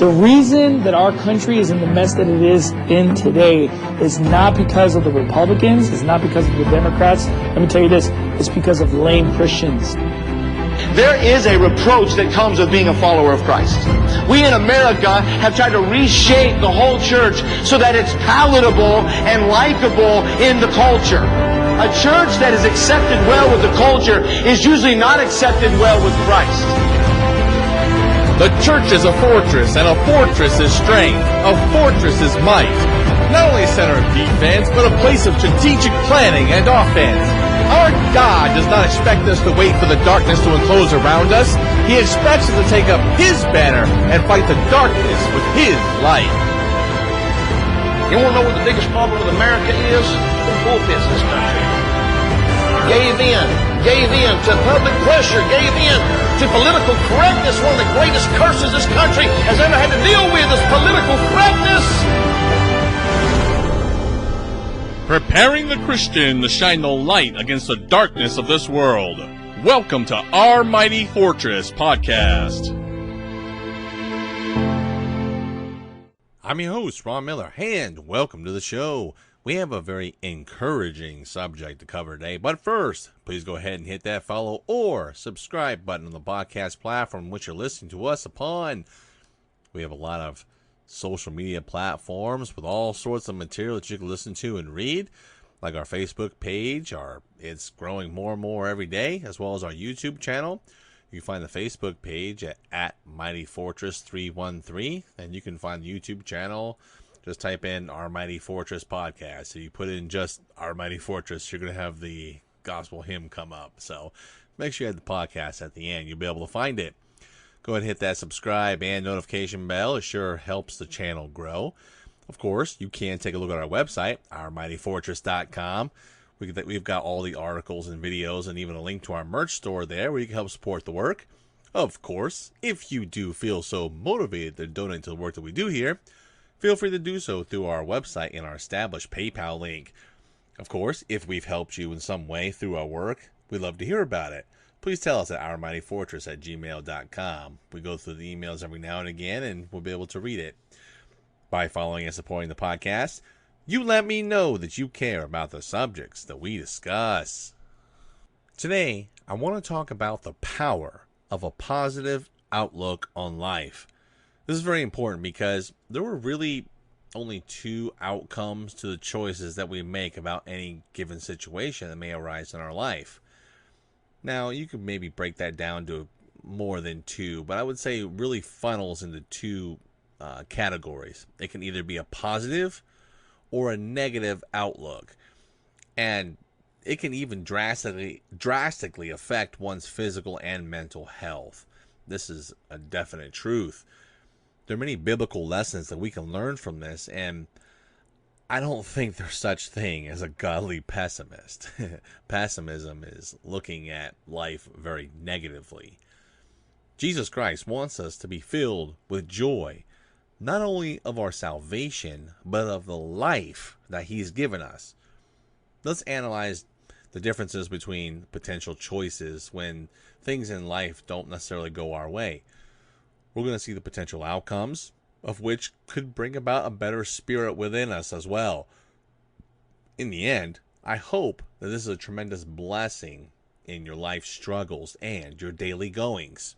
The reason that our country is in the mess that it is in today is not because of the Republicans, it's not because of the Democrats. Let me tell you this, it's because of lame Christians. There is a reproach that comes with being a follower of Christ. We in America have tried to reshape the whole church so that it's palatable and likable in the culture. A church that is accepted well with the culture is usually not accepted well with Christ. The church is a fortress, and a fortress is strength. A fortress is might. Not only a center of defense, but a place of strategic planning and offense. Our God does not expect us to wait for the darkness to enclose around us. He expects us to take up His banner and fight the darkness with His light. You want to know what the biggest problem with America is? The pulpits in this country. Gave in to public pressure, gave in to political correctness. One of the greatest curses this country has ever had to deal with is political correctness. Preparing the Christian to shine the light against the darkness of this world. Welcome to Our Mighty Fortress Podcast. I'm your host, Ron Miller, and welcome to the show. We have a very encouraging subject to cover today, but first, please go ahead and hit that follow or subscribe button on the podcast platform which you're listening to us upon. We have a lot of social media platforms with all sorts of material that you can listen to and read, like our Facebook page. It's growing more and more every day, as well as our YouTube channel. You can find the Facebook page at Mighty Fortress 313, and you can find the YouTube channel. Just type in Our Mighty Fortress Podcast. So you put in just Our Mighty Fortress, you're going to have the gospel hymn come up. So make sure you have the podcast at the end. You'll be able to find it. Go ahead and hit that subscribe and notification bell. It sure helps the channel grow. Of course, you can take a look at our website, ourmightyfortress.com. We've got all the articles and videos and even a link to our merch store there where you can help support the work. Of course, if you do feel so motivated to donate to the work that we do here, feel free to do so through our website and our established PayPal link. Of course, if we've helped you in some way through our work, we'd love to hear about it. Please tell us at ourmightyfortress@gmail.com. We go through the emails every now and again, and we'll be able to read it. By following and supporting the podcast, you let me know that you care about the subjects that we discuss. Today, I want to talk about the power of a positive outlook on life. This is very important because there were really only two outcomes to the choices that we make about any given situation that may arise in our life. Now, you could maybe break that down to more than two, but I would say it really funnels into two categories. It can either be a positive or a negative outlook, and it can even drastically affect one's physical and mental health. This is a definite truth. There are many biblical lessons that we can learn from this, and I don't think there's such thing as a godly pessimist. Pessimism is looking at life very negatively. Jesus Christ wants us to be filled with joy, not only of our salvation, but of the life that He's given us. Let's analyze the differences between potential choices when things in life don't necessarily go our way. We're going to see the potential outcomes, of which could bring about a better spirit within us as well. In the end, I hope that this is a tremendous blessing in your life struggles and your daily goings.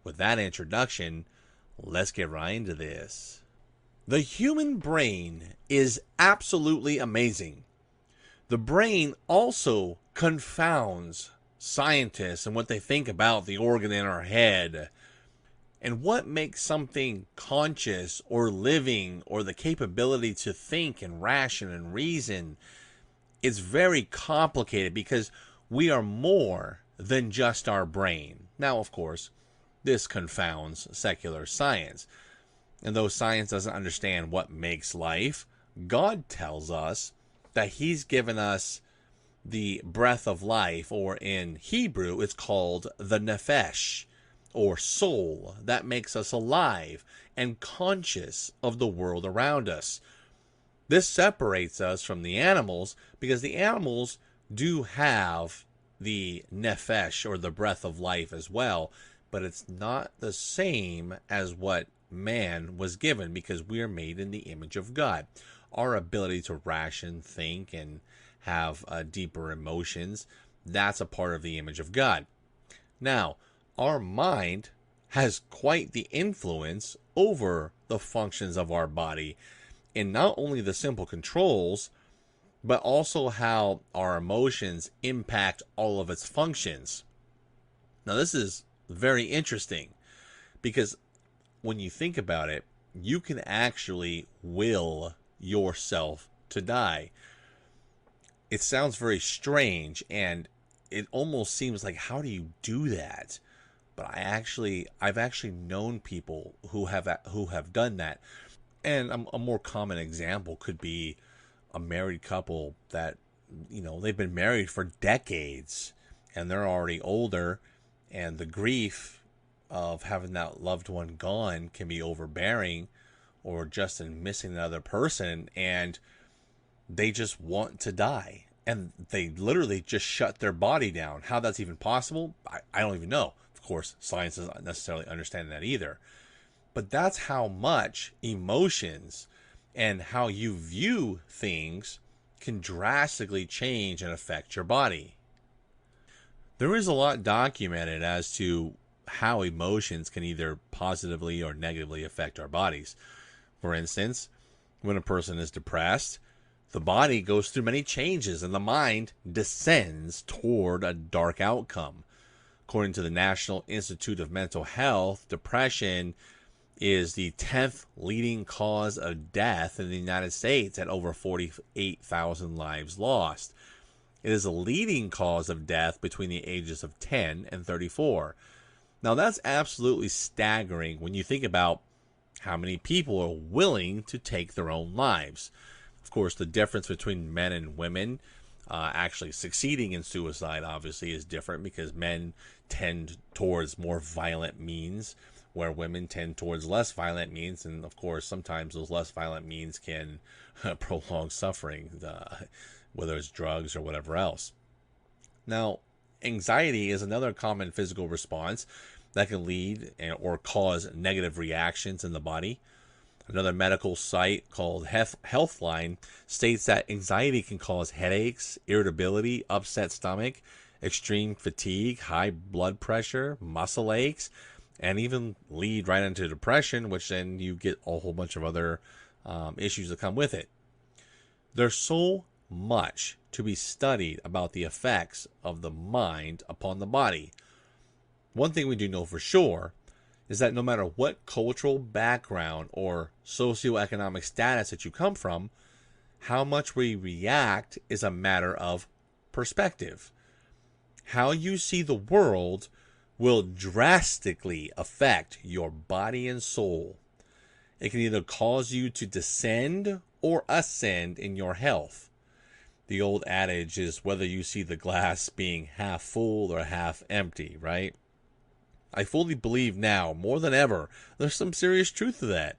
With that introduction, let's get right into this. The human brain is absolutely amazing. The brain also confounds scientists and what they think about the organ in our head. And what makes something conscious or living or the capability to think and ration and reason is very complicated because we are more than just our brain. Now, of course, this confounds secular science. And though science doesn't understand what makes life, God tells us that He's given us the breath of life, or in Hebrew, it's called the nephesh, or soul, that makes us alive and conscious of the world around us. This separates us from the animals because the animals do have the nephesh, or the breath of life as well, but it's not the same as what man was given, because we are made in the image of God. Our ability to ration, think, and have deeper emotions, that's a part of the image of God. Now, our mind has quite the influence over the functions of our body, in not only the simple controls, but also how our emotions impact all of its functions. Now, this is very interesting, because when you think about it, you can actually will yourself to die. It sounds very strange, and it almost seems like, how do you do that? But I've actually known people who have done that. And a more common example could be a married couple that, they've been married for decades, and they're already older, and the grief of having that loved one gone can be overbearing, or just in missing another person, and they just want to die. And they literally just shut their body down. How that's even possible, I don't even know. Of course, science doesn't necessarily understand that either. But that's how much emotions and how you view things can drastically change and affect your body. There is a lot documented as to how emotions can either positively or negatively affect our bodies. For instance, when a person is depressed, the body goes through many changes and the mind descends toward a dark outcome. According to the National Institute of Mental Health, depression is the 10th leading cause of death in the United States, at over 48,000 lives lost. It is a leading cause of death between the ages of 10 and 34. Now, that's absolutely staggering when you think about how many people are willing to take their own lives. Of course, the difference between men and women actually succeeding in suicide obviously is different, because men tend towards more violent means, where women tend towards less violent means. And of course, sometimes those less violent means can prolong suffering, whether it's drugs or whatever else. Now, anxiety is another common physical response that can lead or cause negative reactions in the body. Another medical site called Healthline states that anxiety can cause headaches, irritability, upset stomach, extreme fatigue, high blood pressure, muscle aches, and even lead right into depression, which then you get a whole bunch of other issues that come with it. There's so much to be studied about the effects of the mind upon the body. One thing we do know for sure is that no matter what cultural background or socioeconomic status that you come from, how much we react is a matter of perspective. How you see the world will drastically affect your body and soul. It can either cause you to descend or ascend in your health. The old adage is whether you see the glass being half full or half empty, right? I fully believe now, more than ever, there's some serious truth to that.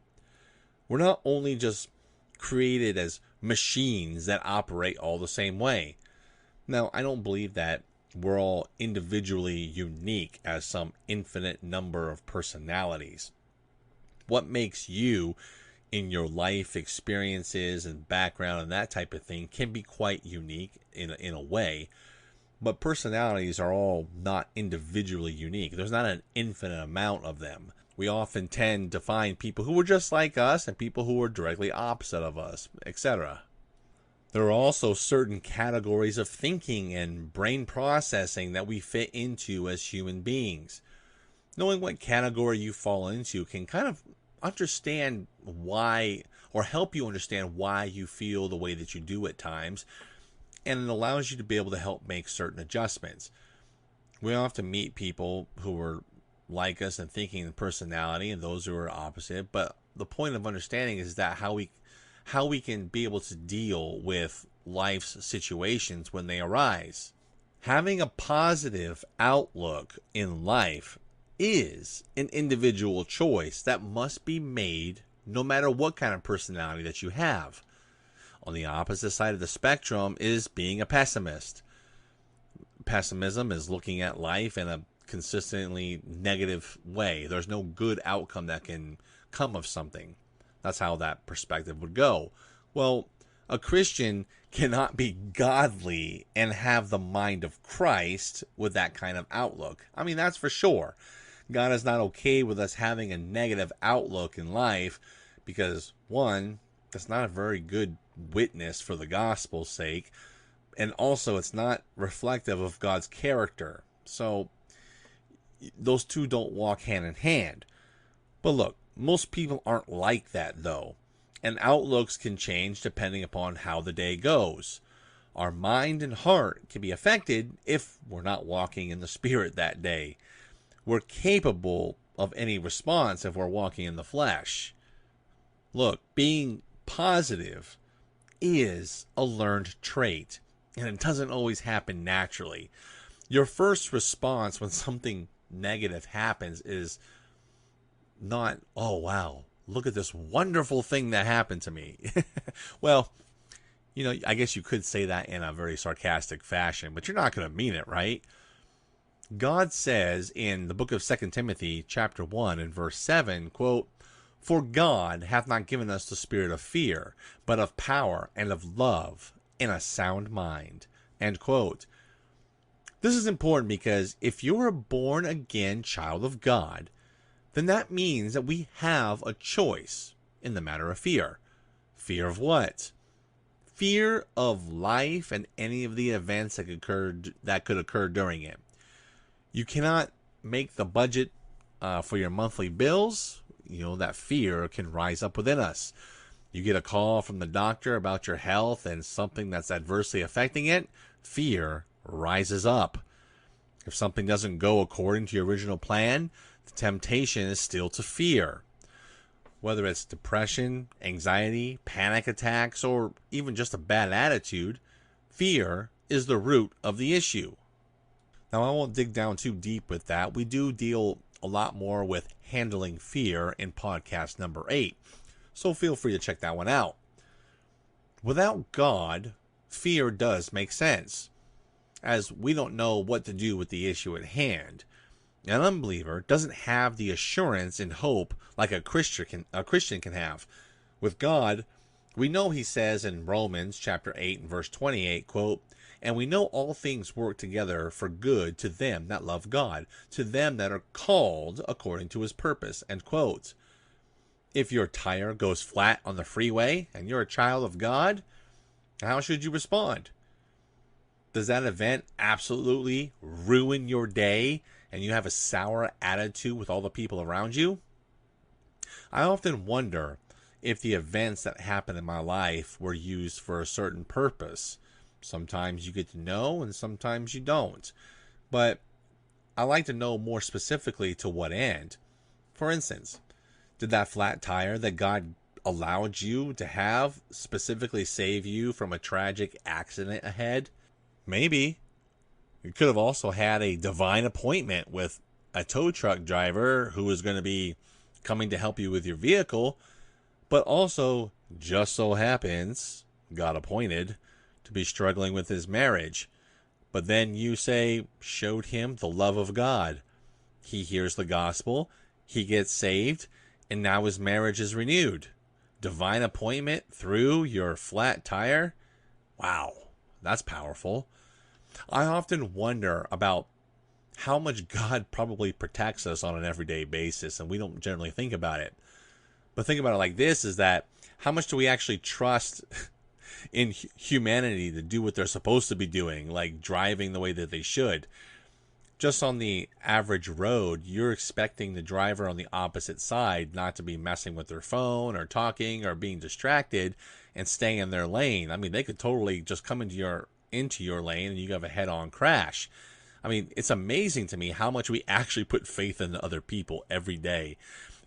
We're not only just created as machines that operate all the same way. Now, I don't believe that we're all individually unique as some infinite number of personalities. What makes you in your life experiences and background and that type of thing can be quite unique in a way. But personalities are all not individually unique. There's not an infinite amount of them. We often tend to find people who are just like us and people who are directly opposite of us, etc. There are also certain categories of thinking and brain processing that we fit into as human beings. Knowing what category you fall into can kind of understand why, or help you understand why you feel the way that you do at times, and it allows you to be able to help make certain adjustments. We often meet people who are like us in thinking and personality, and those who are opposite, but the point of understanding is that how we can be able to deal with life's situations when they arise. Having a positive outlook in life is an individual choice that must be made no matter what kind of personality that you have. On the opposite side of the spectrum is being a pessimist. Pessimism is looking at life in a consistently negative way. There's no good outcome that can come of something. That's how that perspective would go. Well, a Christian cannot be godly and have the mind of Christ with that kind of outlook. I mean, that's for sure. God is not okay with us having a negative outlook in life because, one, that's not a very good witness for the gospel's sake, and also it's not reflective of God's character. So those two don't walk hand in hand. But look, most people aren't like that though, and outlooks can change depending upon how the day goes. Our mind and heart can be affected if we're not walking in the Spirit that day. We're capable of any response if we're walking in the flesh. Look, being positive is a learned trait, and it doesn't always happen naturally. Your first response when something negative happens is not, oh wow, look at this wonderful thing that happened to me. Well, I guess you could say that in a very sarcastic fashion, but you're not going to mean it, right? God says in the book of 2 Timothy chapter 1 and verse 7, quote, "For God hath not given us the spirit of fear, but of power and of love and a sound mind." End quote. This is important because if you're a born again child of God, then that means that we have a choice in the matter of fear. Fear of what? Fear of life and any of the events that could occur during it. You cannot make the budget for your monthly bills. That fear can rise up within us. You get a call from the doctor about your health and something that's adversely affecting it, fear rises up. If something doesn't go according to your original plan, the temptation is still to fear. Whether it's depression, anxiety, panic attacks, or even just a bad attitude, fear is the root of the issue. Now, I won't dig down too deep with that. We do deal a lot more with handling fear in podcast number 8, so feel free to check that one out. Without God, fear does make sense, as we don't know what to do with the issue at hand. An unbeliever doesn't have the assurance and hope like a Christian can have. With God, we know he says in Romans chapter 8 and verse 28, quote, "And we know all things work together for good to them that love God, to them that are called according to his purpose." End quote. If your tire goes flat on the freeway and you're a child of God, how should you respond? Does that event absolutely ruin your day and you have a sour attitude with all the people around you? I often wonder if the events that happen in my life were used for a certain purpose. Sometimes you get to know and sometimes you don't. But I like to know more specifically to what end. For instance, did that flat tire that God allowed you to have specifically save you from a tragic accident ahead? Maybe. You could have also had a divine appointment with a tow truck driver who was going to be coming to help you with your vehicle, but also just so happens, God appointed, to be struggling with his marriage. But then you say, showed him the love of God. He hears the gospel, he gets saved, and now his marriage is renewed. Divine appointment through your flat tire? Wow, that's powerful. I often wonder about how much God probably protects us on an everyday basis, and we don't generally think about it. But think about it like this, is that how much do we actually trust in humanity to do what they're supposed to be doing, like driving the way that they should? Just on the average road, you're expecting the driver on the opposite side not to be messing with their phone or talking or being distracted and staying in their lane. I mean, they could totally just come into your lane and you have a head-on crash. I mean, it's amazing to me how much we actually put faith in other people every day.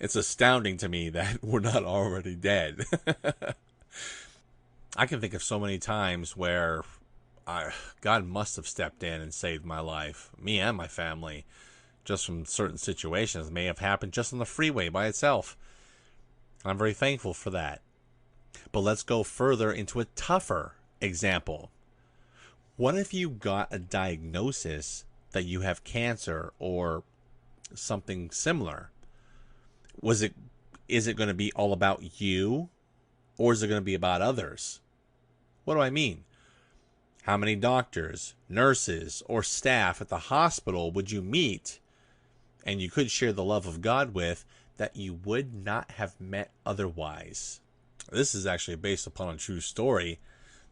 It's astounding to me that we're not already dead. I can think of so many times where God must have stepped in and saved my life, me and my family, just from certain situations that may have happened just on the freeway by itself. I'm very thankful for that. But let's go further into a tougher example. What if you got a diagnosis that you have cancer or something similar? Was it is it going to be all about you, or is it going to be about others? What do I mean? How many doctors, nurses, or staff at the hospital would you meet and you could share the love of God with that you would not have met otherwise? This is actually based upon a true story.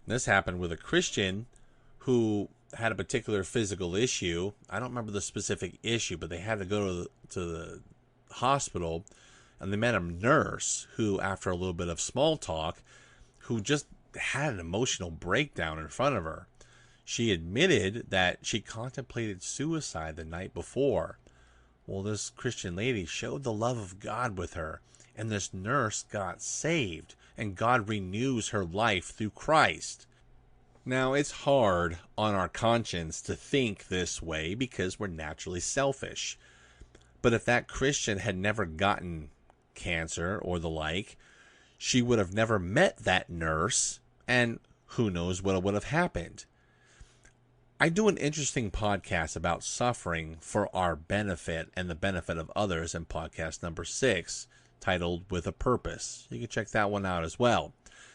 This happened with a Christian who had a particular physical issue. I don't remember the specific issue, but they had to go to the hospital, and they met a nurse who, after a little bit of small talk, who just had an emotional breakdown in front of her. She admitted that she contemplated suicide the night before. Well, this Christian lady showed the love of God with her, and this nurse got saved, and God renews her life through Christ. Now, it's hard on our conscience to think this way because we're naturally selfish. But if that Christian had never gotten cancer or the like, she would have never met that nurse, and who knows what would have happened. I do an interesting podcast about suffering for our benefit and the benefit of others in podcast number 6, titled With a Purpose. You can check that one out as well.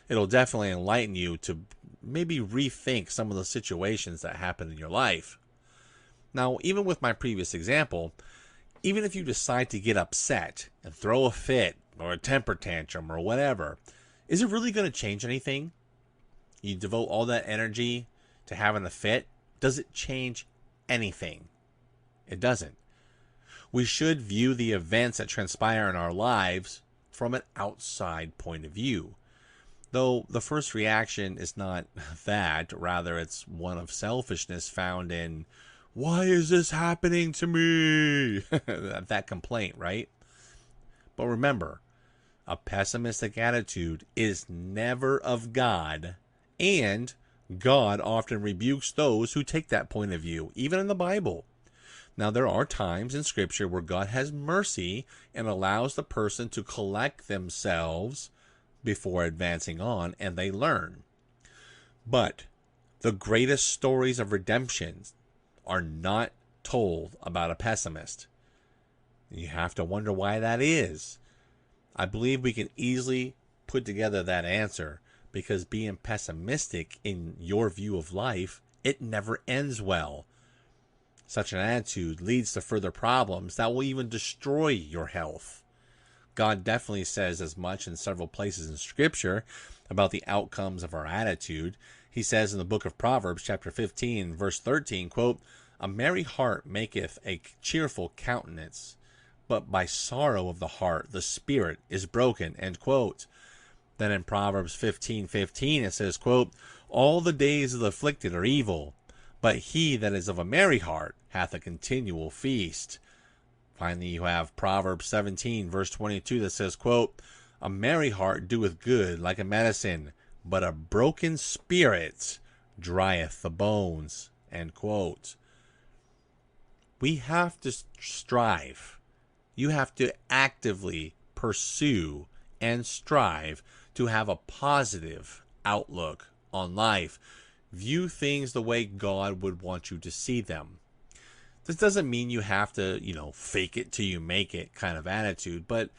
It'll definitely enlighten you to maybe rethink some of the situations that happen in your life. Now, even with my previous example, even if you decide to get upset and throw a fit or a temper tantrum or whatever, is it really going to change anything? You devote all that energy to having a fit. Does it change anything? It doesn't. We should view the events that transpire in our lives from an outside point of view. Though the first reaction is not that, rather it's one of selfishness found in, why is this happening to me? That complaint, right? But remember, a pessimistic attitude is never of God, and God often rebukes those who take that point of view, even in the Bible. Now, there are times in Scripture where God has mercy and allows the person to collect themselves before advancing on, and they learn. But the greatest stories of redemption are not told about a pessimist. You have to wonder why that is. I believe we can easily put together that answer, because being pessimistic in your view of life, it never ends well. Such an attitude leads to further problems that will even destroy your health. God definitely says as much in several places in Scripture about the outcomes of our attitude. He says in the book of Proverbs, chapter 15, verse 13, quote, "A merry heart maketh a cheerful countenance, but by sorrow of the heart the spirit is broken," end quote. Then in Proverbs 15:15 it says, quote, "All the days of the afflicted are evil, but he that is of a merry heart hath a continual feast." Finally, you have Proverbs 17, verse 22 that says, quote, "A merry heart doeth good like a medicine, but a broken spirit drieth the bones," end quote. We have to strive. You have to actively pursue and strive to have a positive outlook on life. View things the way God would want you to see them. This doesn't mean you have to, fake it till you make it kind of attitude, but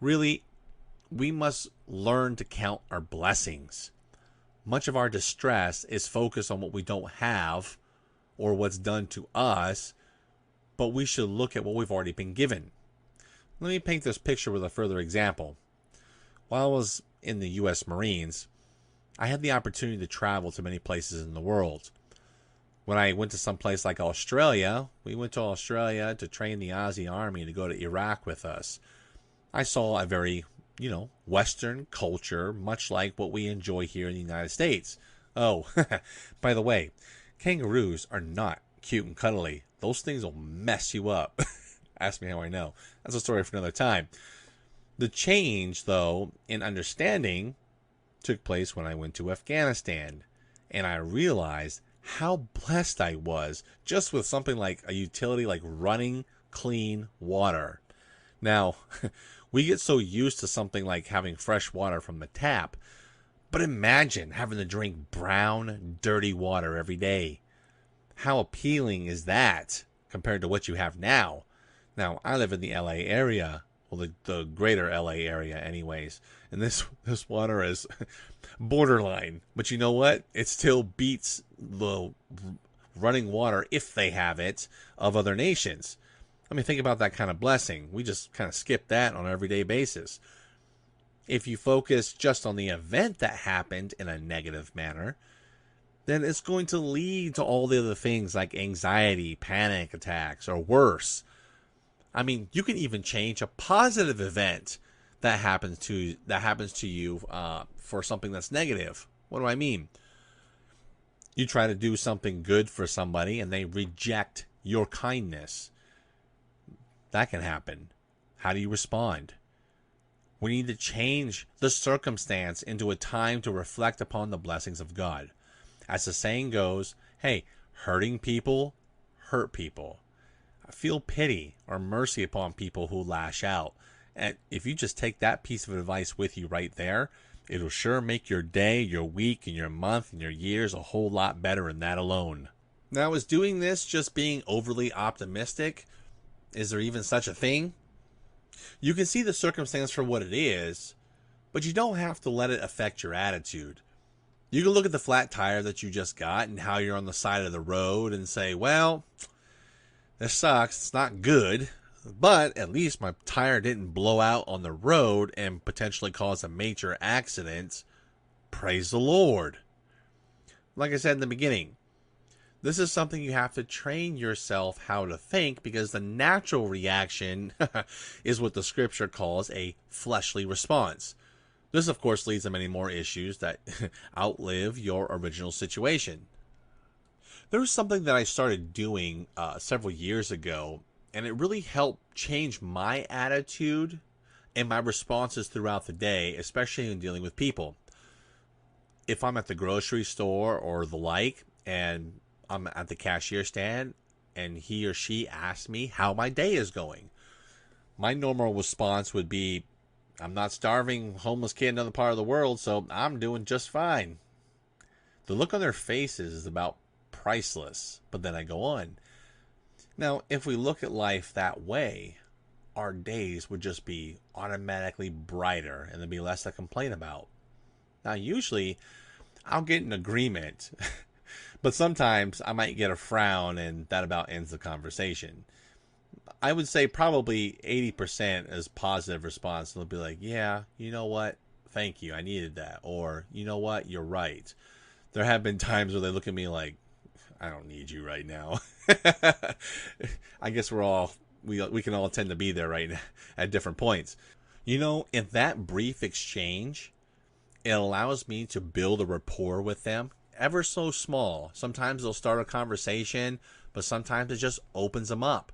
really, we must learn to count our blessings. Much of our distress is focused on what we don't have or what's done to us, but we should look at what we've already been given. Let me paint this picture with a further example. While I was in the U.S. Marines, I had the opportunity to travel to many places in the world. When I went to some place like Australia, we went to Australia to train the Aussie Army to go to Iraq with us. I saw a very, Western culture, much like what we enjoy here in the United States. Oh, by the way, kangaroos are not cute and cuddly. Those things will mess you up. Ask me how I know. That's a story for another time. The change, though, in understanding took place when I went to Afghanistan, and I realized how blessed I was just with something like a utility like running clean water. Now, we get so used to something like having fresh water from the tap, but imagine having to drink brown, dirty water every day. How appealing is that compared to what you have now? Now, I live in the LA area. Well, the greater LA area anyways. And this water is borderline. But you know what? It still beats the running water, if they have it, of other nations. I mean, think about that kind of blessing. We just kind of skip that on an everyday basis. If you focus just on the event that happened in a negative manner, then it's going to lead to all the other things like anxiety, panic attacks, or worse. I mean, you can even change a positive event that happens to you for something that's negative. What do I mean? You try to do something good for somebody and they reject your kindness. That can happen. How do you respond? We need to change the circumstance into a time to reflect upon the blessings of God. As the saying goes, hey, hurting people hurt people. Feel pity or mercy upon people who lash out. And if you just take that piece of advice with you right there, it'll sure make your day, your week, and your month, and your years a whole lot better in that alone. Now, is doing this just being overly optimistic? Is there even such a thing? You can see the circumstance for what it is, but you don't have to let it affect your attitude. You can look at the flat tire that you just got and how you're on the side of the road and say, well, this sucks, it's not good, but at least my tire didn't blow out on the road and potentially cause a major accident. Praise the Lord. Like I said in the beginning, this is something you have to train yourself how to think, because the natural reaction is what the scripture calls a fleshly response. This, of course, leads to many more issues that outlive your original situation. There was something that I started doing several years ago, and it really helped change my attitude and my responses throughout the day, especially in dealing with people. If I'm at the grocery store or the like, and I'm at the cashier stand, and he or she asks me how my day is going, my normal response would be, I'm not starving, homeless kid in another part of the world, so I'm doing just fine. The look on their faces is about priceless, but then I go on. Now, if we look at life that way, our days would just be automatically brighter and there'd be less to complain about. Now, usually, I'll get an agreement, but sometimes I might get a frown and that about ends the conversation. I would say probably 80% is positive response. They'll be like, yeah, you know what? Thank you. I needed that. Or, you know what? You're right. There have been times where they look at me like, I don't need you right now. I guess we can all tend to be there right now at different points. You know, in that brief exchange, it allows me to build a rapport with them, ever so small. Sometimes they'll start a conversation, but sometimes it just opens them up.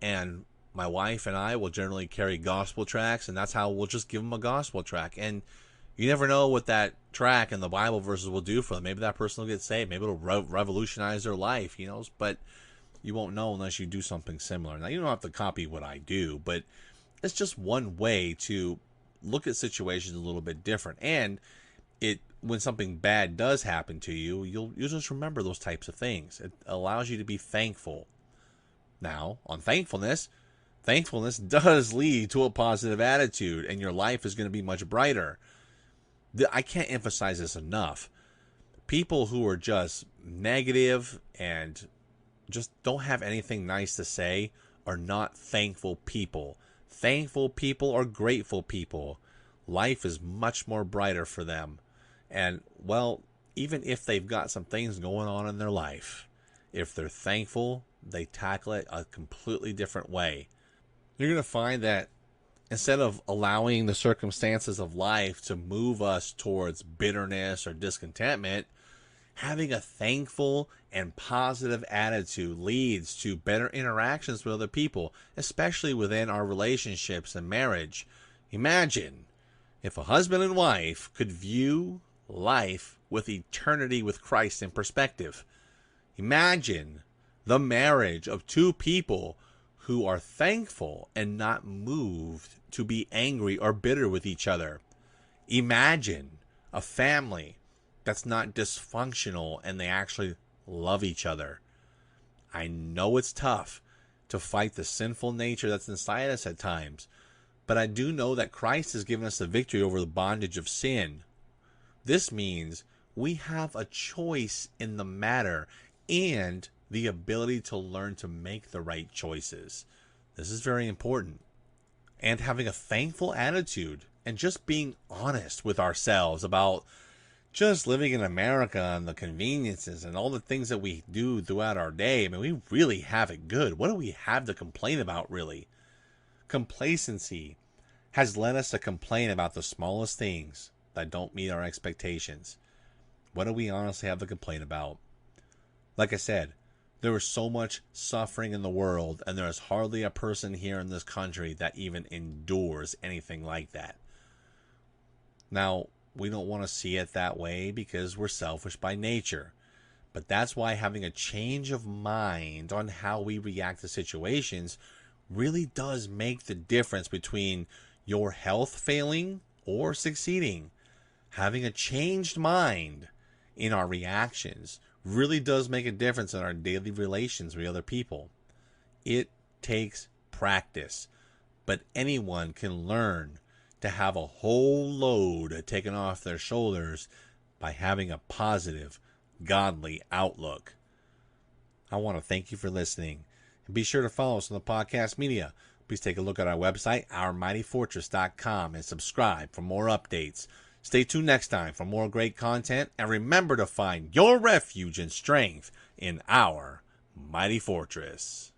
And my wife and I will generally carry gospel tracts, and that's how we'll just give them a gospel tract. And you never know what that tract and the Bible verses will do for them. Maybe that person will get saved. Maybe it'll revolutionize their life, you know. But you won't know unless you do something similar. Now, you don't have to copy what I do, but it's just one way to look at situations a little bit different. And when something bad does happen to you, you'll just remember those types of things. It allows you to be thankful. Now, on thankfulness does lead to a positive attitude, and your life is going to be much brighter. I can't emphasize this enough. People who are just negative and just don't have anything nice to say are not thankful people. Thankful people are grateful people. Life is much more brighter for them. And, well, even if they've got some things going on in their life, if they're thankful, they tackle it a completely different way. You're going to find that instead of allowing the circumstances of life to move us towards bitterness or discontentment, having a thankful and positive attitude leads to better interactions with other people, especially within our relationships and marriage. Imagine if a husband and wife could view life with eternity with Christ in perspective. Imagine the marriage of two people who are thankful and not moved to be angry or bitter with each other. Imagine a family that's not dysfunctional and they actually love each other. I know it's tough to fight the sinful nature that's inside us at times, But I do know that Christ has given us the victory over the bondage of sin. This means we have a choice in the matter and the ability to learn to make the right choices. This is very important. And having a thankful attitude and just being honest with ourselves about just living in America and the conveniences and all the things that we do throughout our day. I mean, we really have it good. What do we have to complain about, really? Complacency has led us to complain about the smallest things that don't meet our expectations. What do we honestly have to complain about? Like I said, there is so much suffering in the world, and there is hardly a person here in this country that even endures anything like that. Now, we don't want to see it that way because we're selfish by nature. But that's why having a change of mind on how we react to situations really does make the difference between your health failing or succeeding. Having a changed mind in our reactions really does make a difference in our daily relations with other people. It takes practice, but anyone can learn to have a whole load taken off their shoulders by having a positive, godly outlook. I want to thank you for listening. And be sure to follow us on the podcast media. Please take a look at our website, ourmightyfortress.com, and subscribe for more updates. Stay tuned next time for more great content, and remember to find your refuge and strength in our mighty fortress.